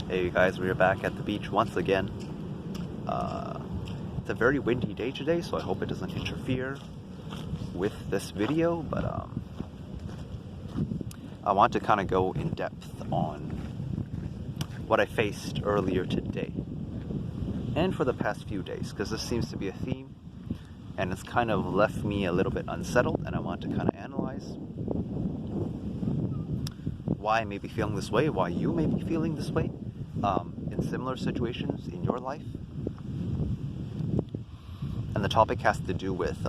Hey guys, we're back at the beach once again. It's a very windy day today, so I hope it doesn't interfere with this video, but I want to kind of go in depth on what I faced earlier today and for the past few days, because this seems to be a theme and it's kind of left me a little bit unsettled, and I want to kind of analyze why I may be feeling this way, why you may be feeling this way in similar situations in your life. And the topic has to do with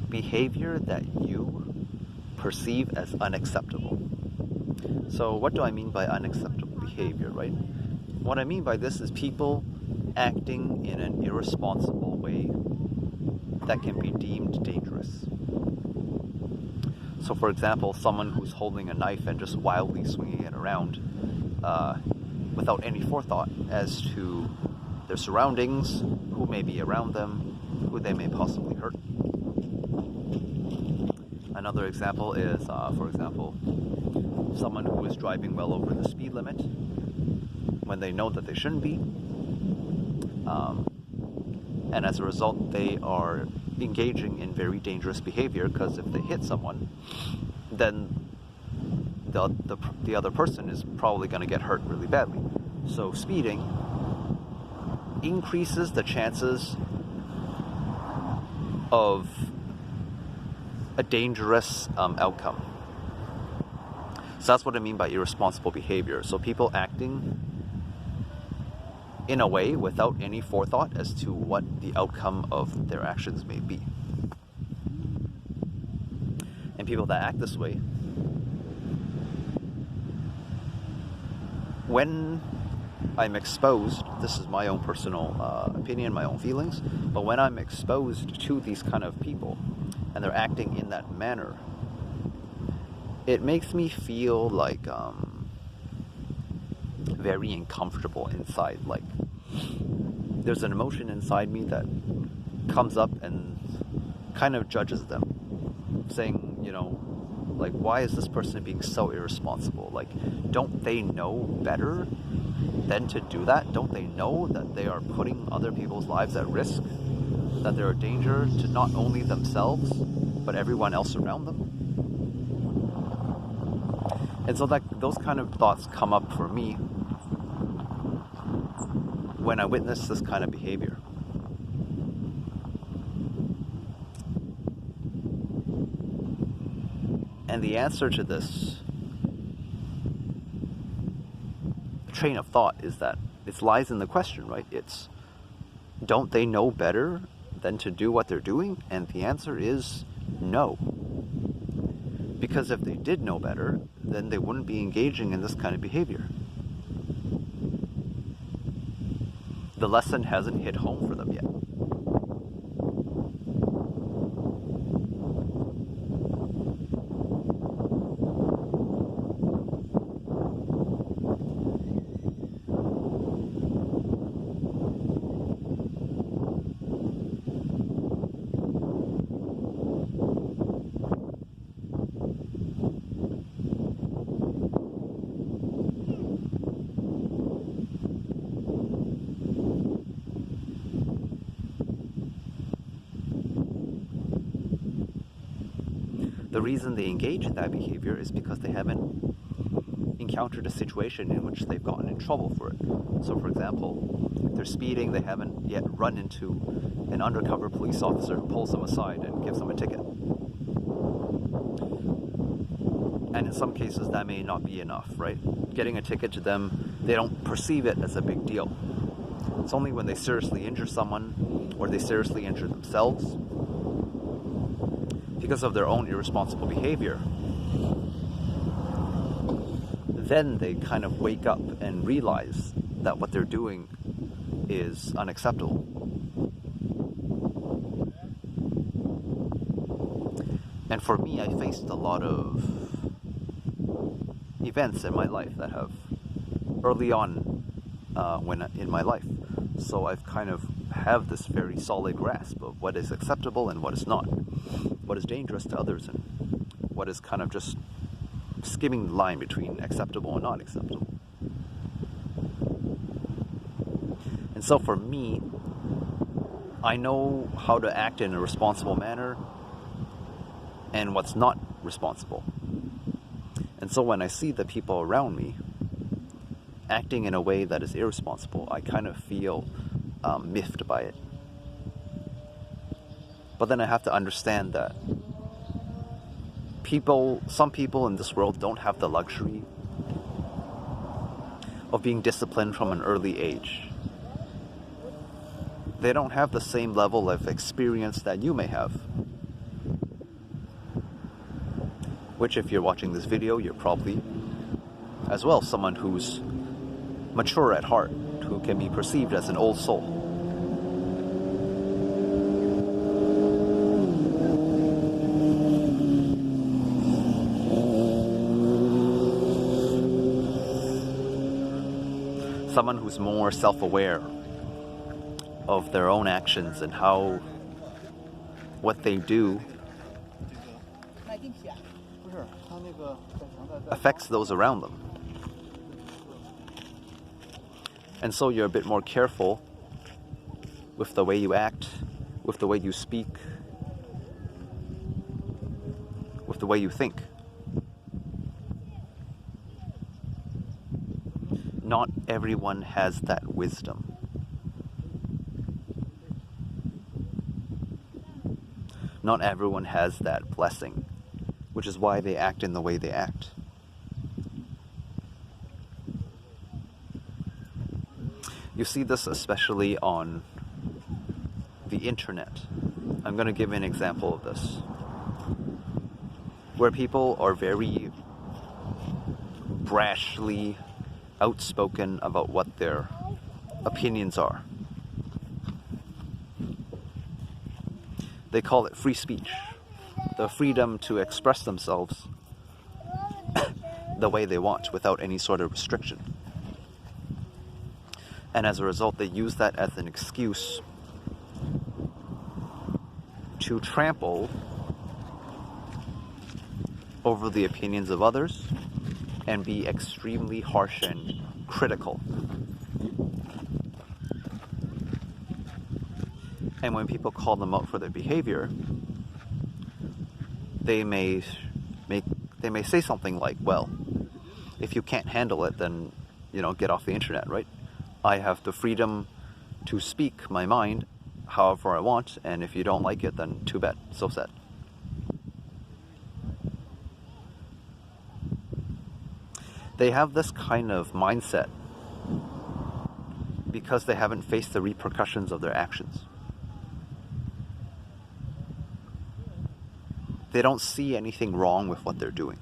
behavior that you perceive as unacceptable. So what do I mean by unacceptable behavior, right? What I mean by this is people acting in an irresponsible way that can be deemed dangerous. So for example, someone who's holding a knife and just wildly swinging it around without any forethought as to their surroundings, who may be around them, who they may possibly hurt. Another example is, for example, someone who is driving well over the speed limit when they know that they shouldn't be, and as a result they are engaging in very dangerous behavior, because if they hit someone, then the other person is probably going to get hurt really badly. So speeding increases the chances of a dangerous outcome. So that's what I mean by irresponsible behavior. So people acting in a way without any forethought as to what the outcome of their actions may be. And people that act this way, when I'm exposed, this is my own personal opinion, my own feelings, but when I'm exposed to these kind of people and they're acting in that manner, it makes me feel like very uncomfortable inside. Like there's an emotion inside me that comes up and kind of judges them, saying, like, why is this person being so irresponsible? Like, don't they know better than to do that? Don't they know that they are putting other people's lives at risk? That they're a danger to not only themselves, but everyone else around them? And so those kind of thoughts come up for me when I witness this kind of behavior. And the answer to this train of thought is that it lies in the question, right? It's, don't they know better than to do what they're doing? And the answer is no. Because if they did know better, then they wouldn't be engaging in this kind of behavior. The lesson hasn't hit home for them yet. The reason they engage in that behavior is because they haven't encountered a situation in which they've gotten in trouble for it. So for example, if they're speeding, they haven't yet run into an undercover police officer who pulls them aside and gives them a ticket. And in some cases that may not be enough, right? Getting a ticket to them, they don't perceive it as a big deal. It's only when they seriously injure someone or they seriously injure themselves because of their own irresponsible behavior, then they kind of wake up and realize that what they're doing is unacceptable. And for me, I faced a lot of events in my life that have early on in my life. So I've kind of have this very solid grasp of what is acceptable and what is not, what is dangerous to others, and what is kind of just skimming the line between acceptable and not acceptable. And so for me, I know how to act in a responsible manner and what's not responsible. And so when I see the people around me acting in a way that is irresponsible, I kind of feel miffed by it. But then I have to understand that some people in this world don't have the luxury of being disciplined from an early age. They don't have the same level of experience that you may have. Which, if you're watching this video, you're probably as well someone who's mature at heart, who can be perceived as an old soul. Someone who's more self-aware of their own actions and how what they do affects those around them. And so you're a bit more careful with the way you act, with the way you speak, with the way you think. Not everyone has that wisdom. Not everyone has that blessing, which is why they act in the way they act. You see this especially on the internet. I'm going to give an example of this, where people are very brashly outspoken about what their opinions are. They call it free speech, the freedom to express themselves the way they want without any sort of restriction. And as a result, they use that as an excuse to trample over the opinions of others and be extremely harsh and critical. And when people call them out for their behavior, they may say something like, well, if you can't handle it, then, get off the internet, right? I have the freedom to speak my mind however I want, and if you don't like it, then too bad, so sad. They have this kind of mindset because they haven't faced the repercussions of their actions. They don't see anything wrong with what they're doing,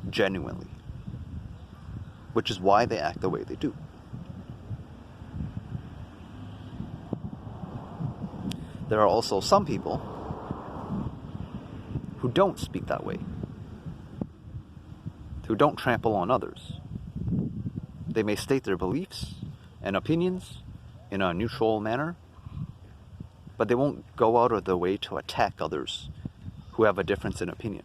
genuinely, which is why they act the way they do. There are also some people who don't speak that way, who don't trample on others. They may state their beliefs and opinions in a neutral manner, but they won't go out of their way to attack others who have a difference in opinion.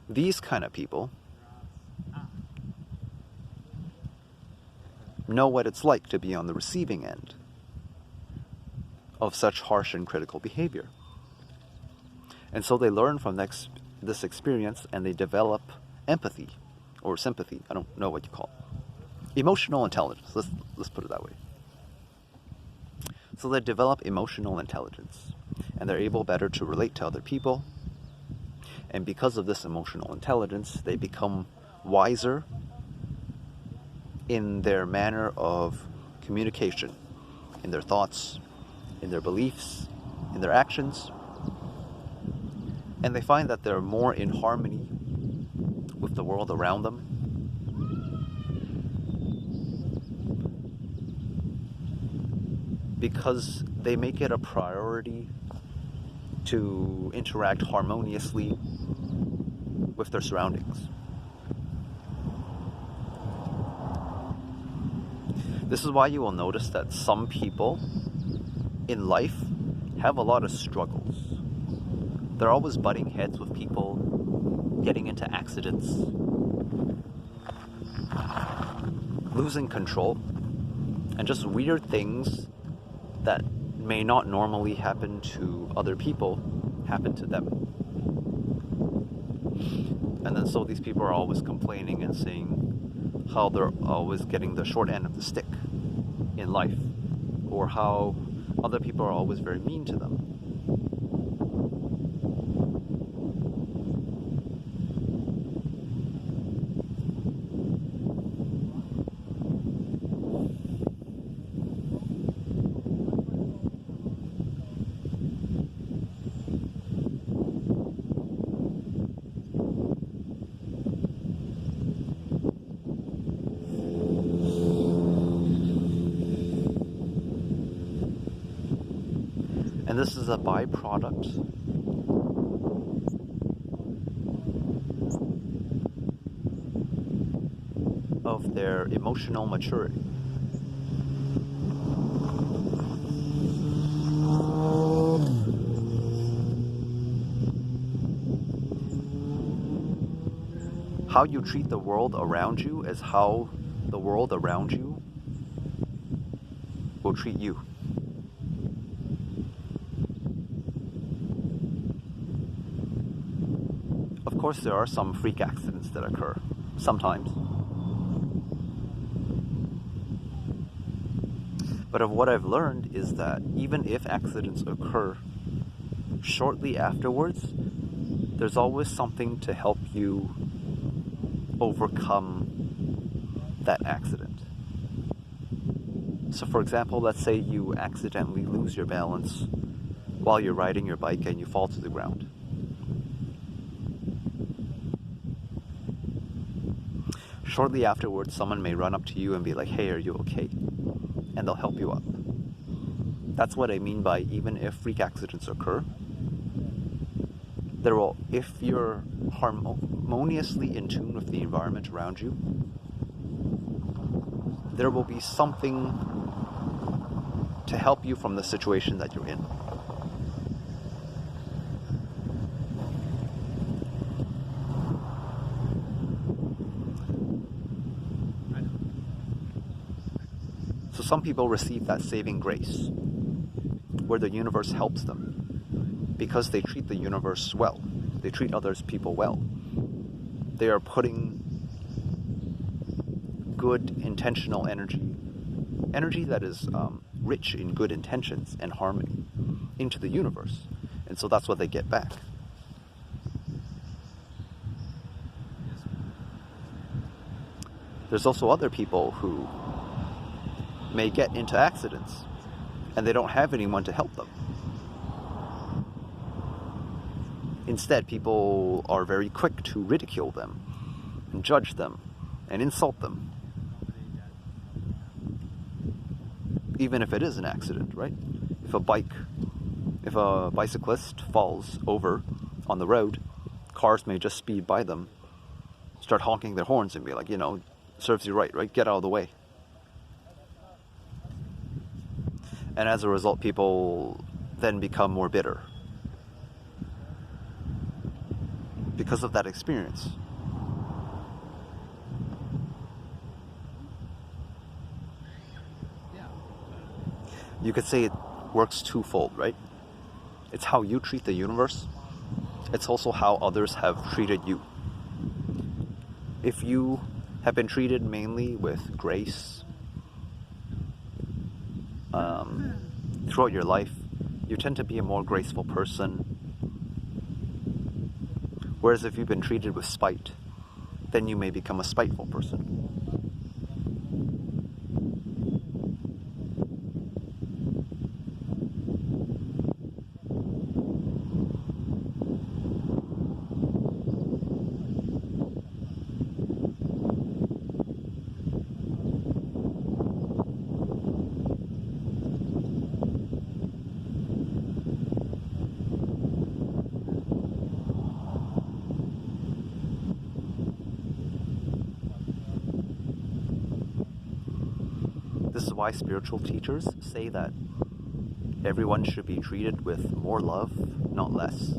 These kind of people know what it's like to be on the receiving end of such harsh and critical behavior. And so they learn from this experience, and they develop empathy or sympathy. I don't know what you call it. Emotional intelligence. Let's put it that way. So they develop emotional intelligence, and they're able better to relate to other people. And because of this emotional intelligence, they become wiser in their manner of communication, in their thoughts, in their beliefs, in their actions. And they find that they're more in harmony with the world around them. Because they make it a priority to interact harmoniously with their surroundings. This is why you will notice that some people in life have a lot of struggles. They're always butting heads with people, getting into accidents. losing control, and just weird things that may not normally happen to other people happen to them. And then so these people are always complaining and saying how they're always getting the short end of the stick in life, or how other people are always very mean to them. And this is a byproduct of their emotional maturity. How you treat the world around you is how the world around you will treat you. Of course, there are some freak accidents that occur, sometimes. But of what I've learned is that even if accidents occur shortly afterwards, there's always something to help you overcome that accident. So for example, let's say you accidentally lose your balance while you're riding your bike and you fall to the ground. Shortly afterwards, someone may run up to you and be like, "Hey, are you okay?" And they'll help you up. That's what I mean by even if freak accidents occur, if you're harmoniously in tune with the environment around you, there will be something to help you from the situation that you're in. So some people receive that saving grace, where the universe helps them, because they treat the universe well. They treat others people well. They are putting good intentional energy that is rich in good intentions and harmony into the universe. And so that's what they get back. There's also other people who may get into accidents and they don't have anyone to help them. Instead, people are very quick to ridicule them and judge them and insult them. Even if it is an accident, right? If a bicyclist falls over on the road, cars may just speed by them, start honking their horns and be like, serves you right? Get out of the way. And as a result, people then become more bitter because of that experience. You could say it works twofold, right? It's how you treat the universe. It's also how others have treated you. If you have been treated mainly with grace throughout your life, you tend to be a more graceful person. Whereas if you've been treated with spite, then you may become a spiteful person. This is why spiritual teachers say that everyone should be treated with more love, not less.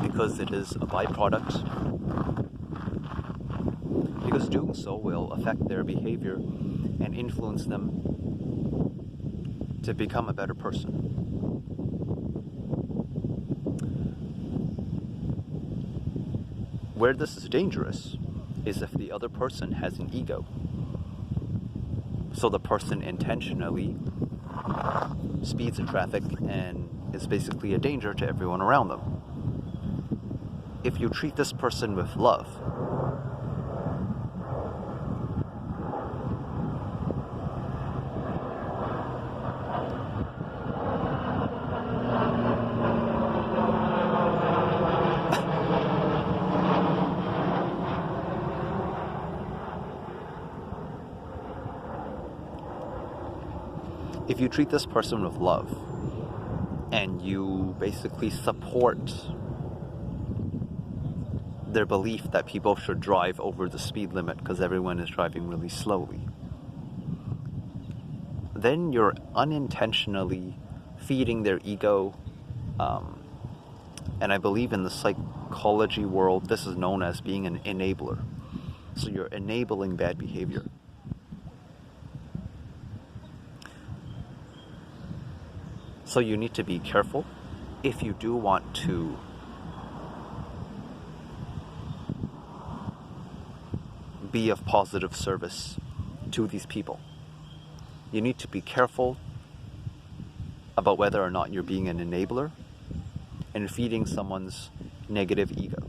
Because it is a byproduct doing so will affect their behavior and influence them to become a better person. Where this is dangerous is if the other person has an ego. So the person intentionally speeds in traffic and is basically a danger to everyone around them. If you treat this person with love, if you treat this person with love and you basically support their belief that people should drive over the speed limit because everyone is driving really slowly, then you're unintentionally feeding their ego. And I believe in the psychology world, this is known as being an enabler. So you're enabling bad behavior. So you need to be careful if you do want to be of positive service to these people. You need to be careful about whether or not you're being an enabler and feeding someone's negative ego.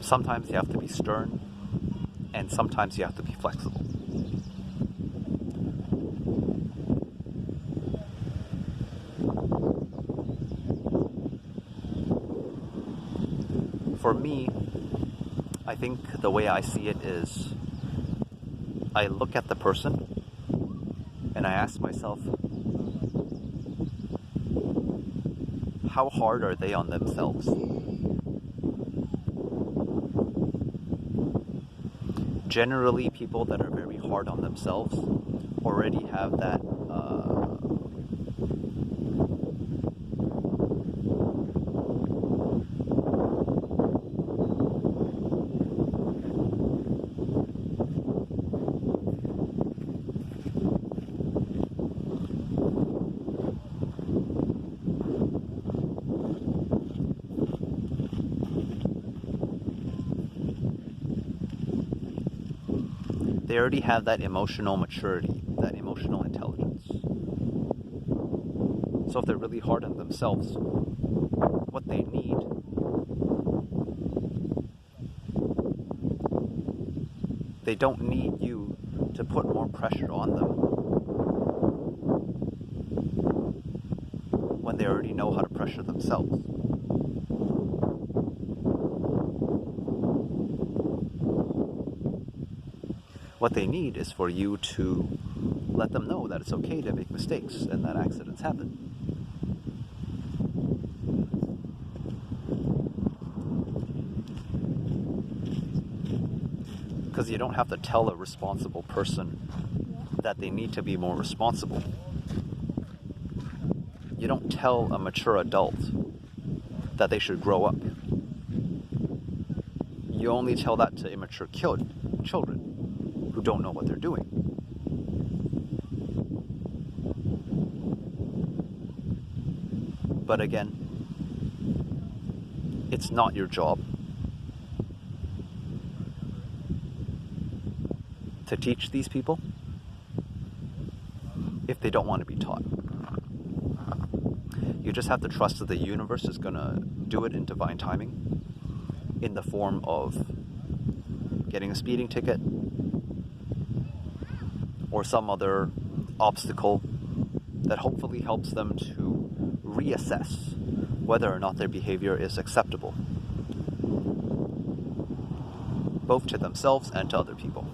Sometimes you have to be stern, and sometimes you have to be flexible. For me, I think the way I see it is I look at the person and I ask myself, how hard are they on themselves? Generally, people that are very hard on themselves already have that they already have that emotional maturity, that emotional intelligence. So if they're really hard on themselves, what they need they don't need you to put more pressure on them when they already know how to pressure themselves. What they need is for you to let them know that it's okay to make mistakes and that accidents happen. Because you don't have to tell a responsible person that they need to be more responsible. You don't tell a mature adult that they should grow up. You only tell that to immature children who don't know what they're doing. But again, it's not your job to teach these people if they don't want to be taught. You just have to trust that the universe is going to do it in divine timing in the form of getting a speeding ticket or some other obstacle that hopefully helps them to reassess whether or not their behavior is acceptable, both to themselves and to other people.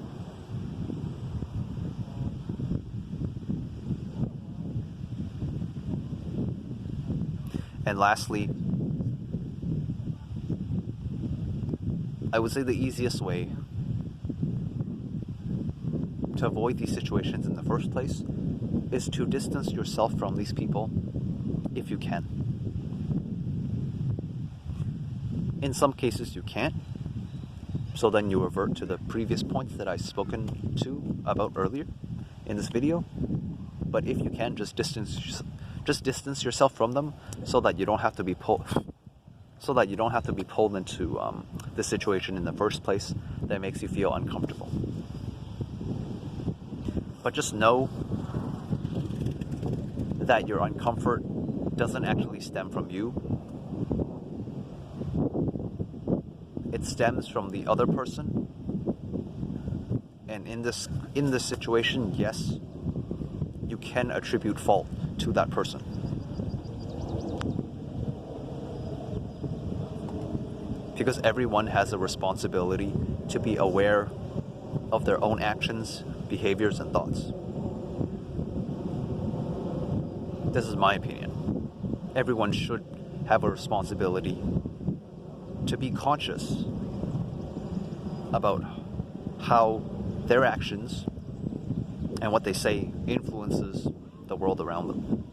And lastly, I would say the easiest way to avoid these situations in the first place is to distance yourself from these people if you can. In some cases you can't, so then you revert to the previous points that I've spoken to about earlier in this video. But if you can, just distance yourself from them so that you don't have to be pulled into the situation in the first place that makes you feel uncomfortable. But just know that your uncomfort doesn't actually stem from you. It stems from the other person. And in this situation, yes, you can attribute fault to that person. Because everyone has a responsibility to be aware of their own actions, behaviors, and thoughts. This is my opinion. Everyone should have a responsibility to be conscious about how their actions and what they say influences the world around them.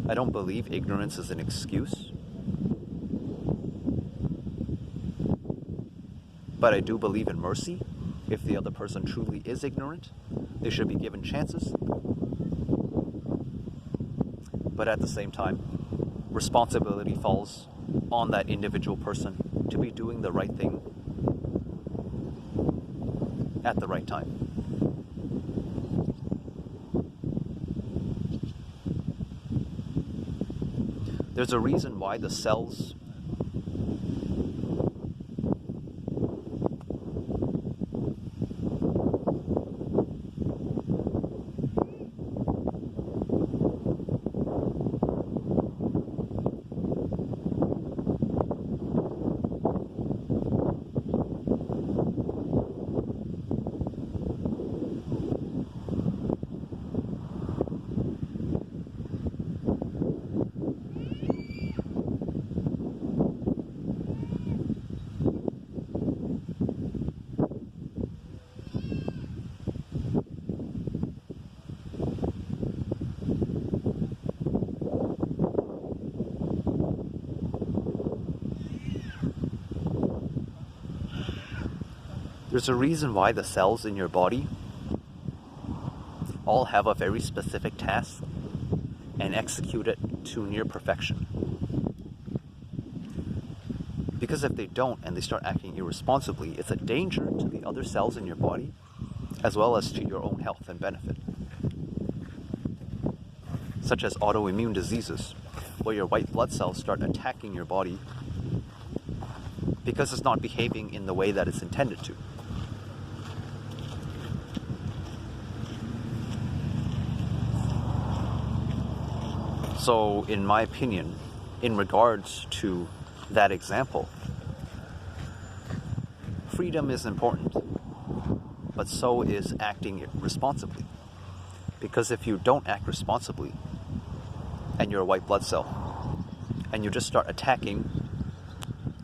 I don't believe ignorance is an excuse, but I do believe in mercy. If the other person truly is ignorant, they should be given chances. But at the same time, responsibility falls on that individual person to be doing the right thing at the right time. There's a reason why the cells There's a reason why the cells in your body all have a very specific task and execute it to near perfection. Because if they don't and they start acting irresponsibly, it's a danger to the other cells in your body as well as to your own health and benefit. Such as autoimmune diseases, where your white blood cells start attacking your body because it's not behaving in the way that it's intended to. So, in my opinion, in regards to that example, freedom is important, but so is acting responsibly. Because if you don't act responsibly, and you're a white blood cell, and you just start attacking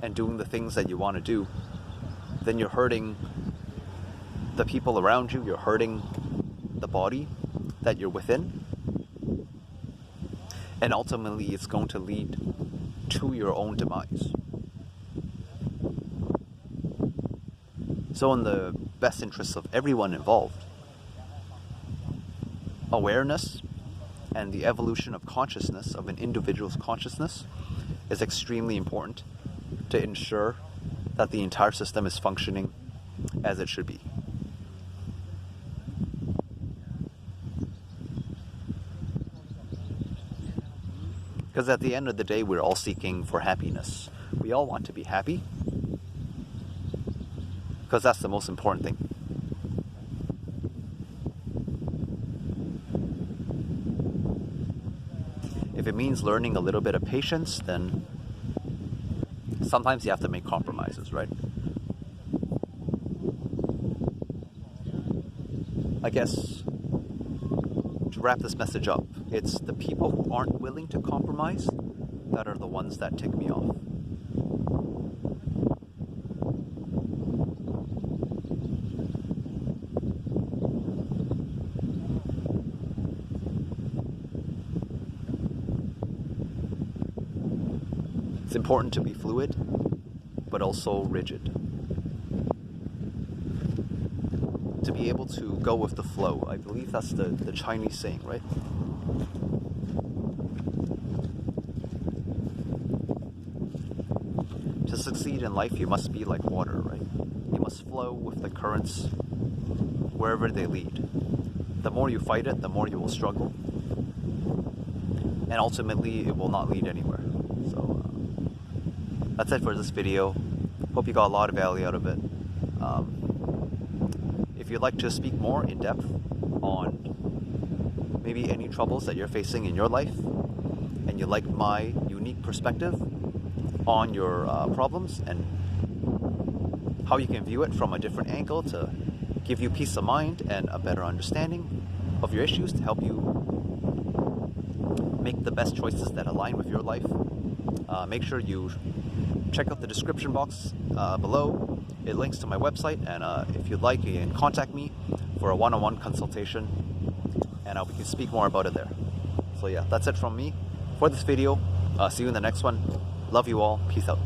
and doing the things that you want to do, then you're hurting the people around you, you're hurting the body that you're within, and ultimately it's going to lead to your own demise. So in the best interests of everyone involved, awareness and the evolution of consciousness, of an individual's consciousness, is extremely important to ensure that the entire system is functioning as it should be. Because at the end of the day, we're all seeking for happiness. We all want to be happy, because that's the most important thing. If it means learning a little bit of patience, then sometimes you have to make compromises, right? I guess to wrap this message up. It's the people who aren't willing to compromise that are the ones that tick me off. It's important to be fluid, but also rigid. To be able to go with the flow. I believe that's the Chinese saying, right? To succeed in life, you must be like water, right? You must flow with the currents wherever they lead. The more you fight it, the more you will struggle. And ultimately, it will not lead anywhere. So, that's it for this video. Hope you got a lot of value out of it. If you'd like to speak more in depth on maybe any troubles that you're facing in your life, and you like my unique perspective on your problems and how you can view it from a different angle to give you peace of mind and a better understanding of your issues to help you make the best choices that align with your life, make sure you check out the description box below. It links to my website, and if you'd like, you can contact me for a one-on-one consultation, and we can speak more about it there. So yeah, that's it from me for this video. See you in the next one. Love you all. Peace out.